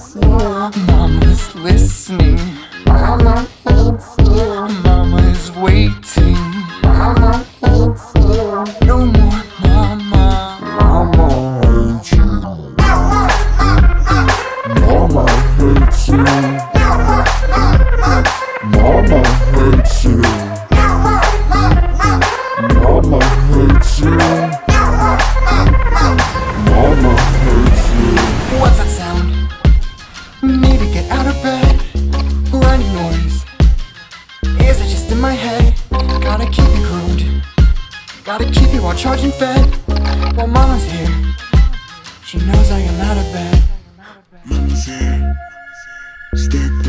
hates you. Mama's listening. Mama hates you. Mama is waiting. Mama hates you. No more mama. Mama hates you. Mama hates you. Mama hates you. Mama hates you. Mama hates you. What's that sound? Need to get out of bed. Grinding noise. Is it just in my head? Gotta keep you groomed. Gotta keep you all charged and fed. While mama's here, she knows I am out of bed. Mama's here. Stick